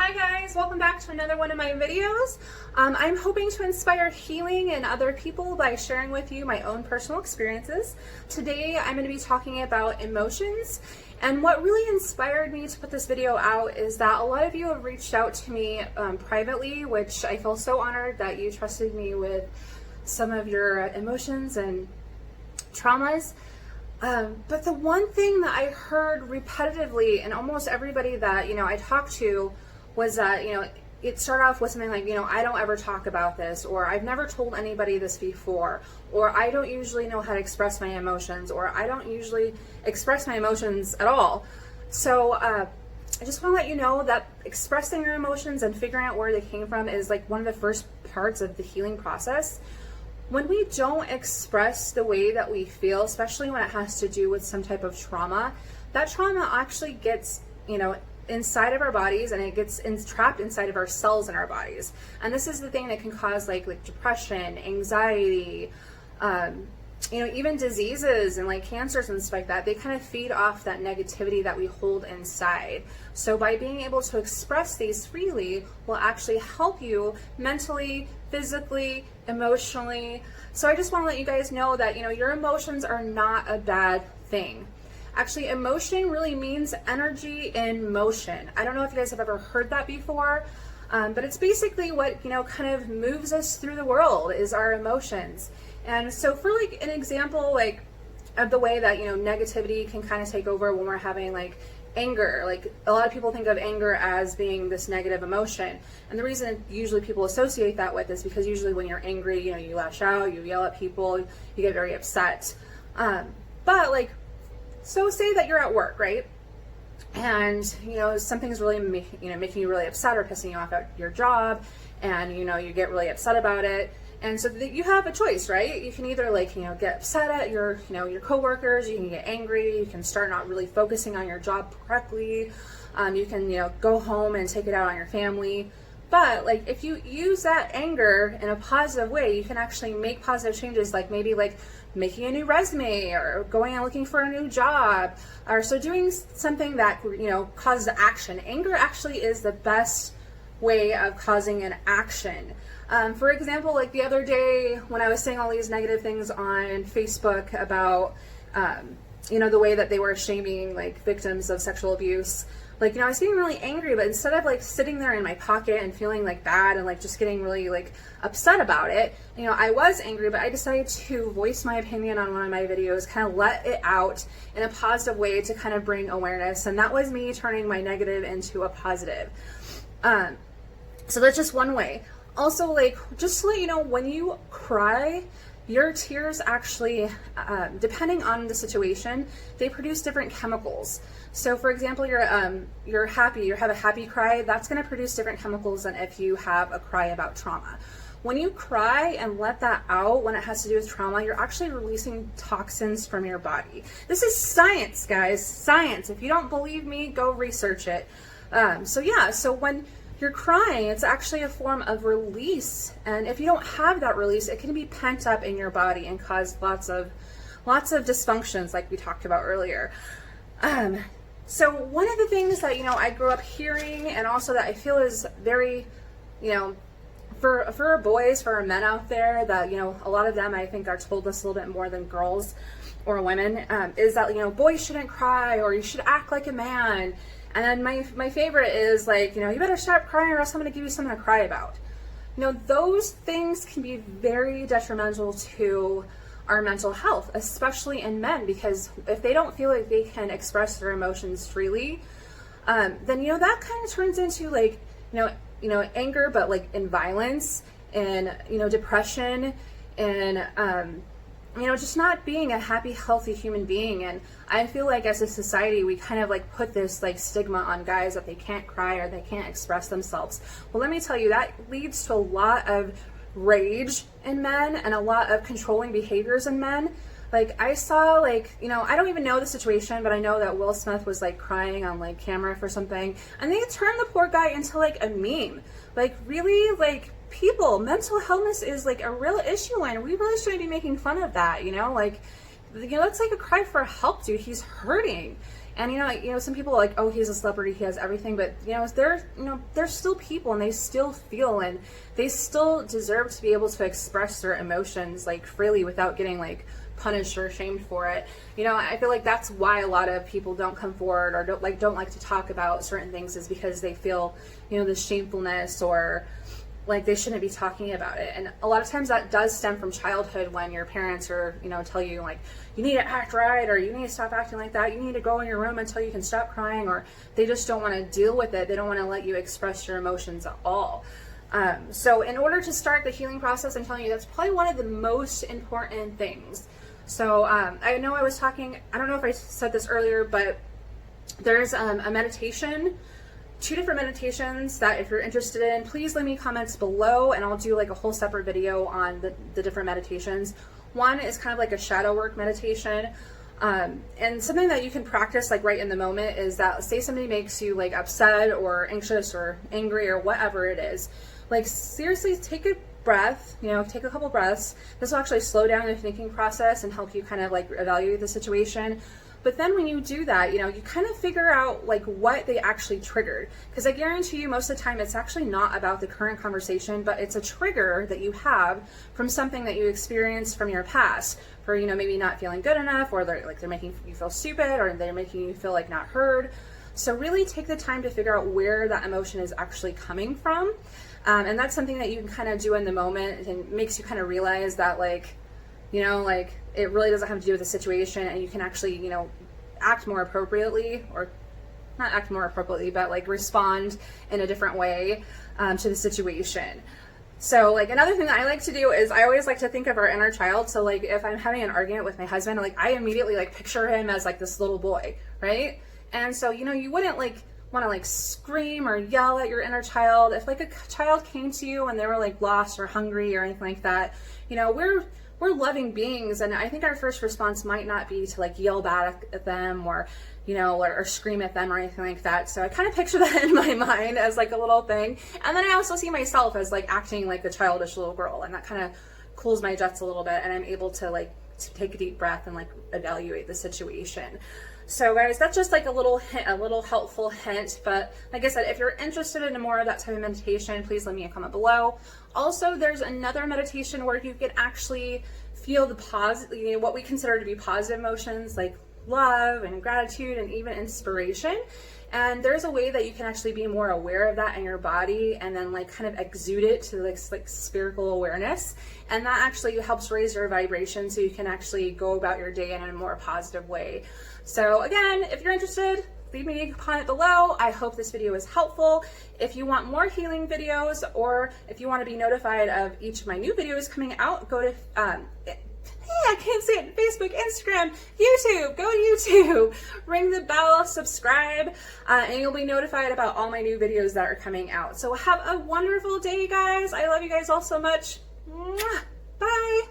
Hi guys, welcome back to another one of my videos. I'm hoping to inspire healing in other people by sharing with you my own personal experiences. Today I'm going to be talking about emotions, and what really inspired me to put this video out is that a lot of you have reached out to me privately, which I feel so honored that you trusted me with some of your emotions and traumas. But the one thing that I heard repetitively in almost everybody that, I talked to was that, it started off with something like, I don't ever talk about this, or I've never told anybody this before, or I don't usually know how to express my emotions, or I don't usually express my emotions at all. So I just want to let you know that expressing your emotions and figuring out where they came from is like one of the first parts of the healing process. When we don't express the way that we feel, especially when it has to do with some type of trauma, that trauma actually gets, inside of our bodies, and it gets trapped inside of our cells in our bodies. And this is the thing that can cause like depression, anxiety, even diseases and like cancers and stuff like that. They kind of feed off that negativity that we hold inside. So by being able to express these freely will actually help you mentally, physically, emotionally. So I just want to let you guys know that, your emotions are not a bad thing. Actually, emotion really means energy in motion. I don't know if you guys have ever heard that before, but it's basically what, kind of moves us through the world is our emotions. And so for like an example, like of the way that, negativity can kind of take over when we're having like anger. Like a lot of people think of anger as being this negative emotion. And the reason usually people associate that with is because usually when you're angry, you lash out, you yell at people, you get very upset. But like, so say that you're at work, right? And, something's really, making you really upset or pissing you off at your job, and, you get really upset about it. And so you have a choice, right? You can either get upset at your coworkers, you can get angry, you can start not really focusing on your job correctly. You can, go home and take it out on your family. But like if you use that anger in a positive way, you can actually make positive changes, like maybe like making a new resume or going and looking for a new job, or so doing something that, causes action. Anger actually is the best way of causing an action. For example, like the other day when I was saying all these negative things on Facebook about, the way that they were shaming like victims of sexual abuse, like, I was getting really angry, but instead of like sitting there in my pocket and feeling like bad and like just getting really like upset about it, I was angry, but I decided to voice my opinion on one of my videos, kind of let it out in a positive way to kind of bring awareness. And that was me turning my negative into a positive. So that's just one way. Also, like, just to let you know, when you cry, your tears actually, depending on the situation, they produce different chemicals. So for example, you're happy, you have a happy cry, that's going to produce different chemicals than if you have a cry about trauma. When you cry and let that out, when it has to do with trauma, you're actually releasing toxins from your body. This is science, guys, science. If you don't believe me, go research it. So when you're crying, it's actually a form of release, and if you don't have that release, it can be pent up in your body and cause lots of dysfunctions like we talked about earlier. So one of the things that I grew up hearing, and also that I feel is very, for boys, for men out there, that a lot of them I think are told this a little bit more than girls or women, is that boys shouldn't cry, or you should act like a man. And then my favorite is like, you better stop crying or else I'm going to give you something to cry about. Those things can be very detrimental to our mental health, especially in men, because if they don't feel like they can express their emotions freely, then, that kind of turns into like, anger, but like in violence and, depression and, just not being a happy, healthy human being. And I feel like as a society, we kind of like put this like stigma on guys that they can't cry or they can't express themselves. Well, let me tell you, that leads to a lot of rage in men and a lot of controlling behaviors in men. Like I saw like, I don't even know the situation, but I know that Will Smith was like crying on like camera for something, and they turned the poor guy into like a meme. Like really, like people, mental illness is like a real issue, and we really shouldn't be making fun of that, that's like a cry for help, dude. He's hurting. And some people are like, oh, he's a celebrity, he has everything, but they're still people, and they still feel, and they still deserve to be able to express their emotions like freely without getting like punished or shamed for it. I feel like that's why a lot of people don't come forward or don't like to talk about certain things, is because they feel this shamefulness, or like they shouldn't be talking about it. And a lot of times that does stem from childhood, when your parents are tell you like, you need to act right, or you need to stop acting like that, you need to go in your room until you can stop crying, or they just don't want to deal with it. They don't want to let you express your emotions at all. So in order to start the healing process, I'm telling you, that's probably one of the most important things. So I know I was talking, I don't know if I said this earlier, but there's a meditation, 2 different meditations that if you're interested in, please leave me comments below, and I'll do like a whole separate video on the different meditations. One is kind of like a shadow work meditation. And something that you can practice like right in the moment is that, say somebody makes you like upset or anxious or angry or whatever it is, like seriously take a breath, take a couple breaths. This will actually slow down the thinking process and help you kind of like evaluate the situation. But then when you do that, you kind of figure out like what they actually triggered. Because I guarantee you most of the time it's actually not about the current conversation, but it's a trigger that you have from something that you experienced from your past, for, maybe not feeling good enough, or they're making you feel stupid, or they're making you feel like not heard. So really take the time to figure out where that emotion is actually coming from. And that's something that you can kind of do in the moment, and makes you kind of realize that like it really doesn't have to do with the situation, and you can actually, act more appropriately, or not act more appropriately, but like respond in a different way to the situation. So like another thing that I like to do is I always like to think of our inner child. So like if I'm having an argument with my husband, like I immediately like picture him as like this little boy, right? And so, you wouldn't like want to like scream or yell at your inner child. If like a child came to you and they were like lost or hungry or anything like that, we're loving beings, and I think our first response might not be to like yell back at them, or or scream at them or anything like that. So I kind of picture that in my mind as like a little thing, and then I also see myself as like acting like the childish little girl, and that kind of cools my jets a little bit, and I'm able to like to take a deep breath and like evaluate the situation. So guys, that's just like a little hint, a little helpful hint. But like I said, if you're interested in more of that type of meditation, please leave me a comment below. Also, there's another meditation where you can actually feel the positive, what we consider to be positive emotions, like love and gratitude and even inspiration. And there's a way that you can actually be more aware of that in your body, and then like kind of exude it to like spherical awareness. And that actually helps raise your vibration, so you can actually go about your day in a more positive way. So again, if you're interested, leave me a comment below. I hope this video was helpful. If you want more healing videos, or if you want to be notified of each of my new videos coming out, go to I can't say it, Facebook, Instagram, YouTube, go to YouTube, ring the bell, subscribe, and you'll be notified about all my new videos that are coming out. So have a wonderful day, guys. I love you guys all so much. Mwah. Bye.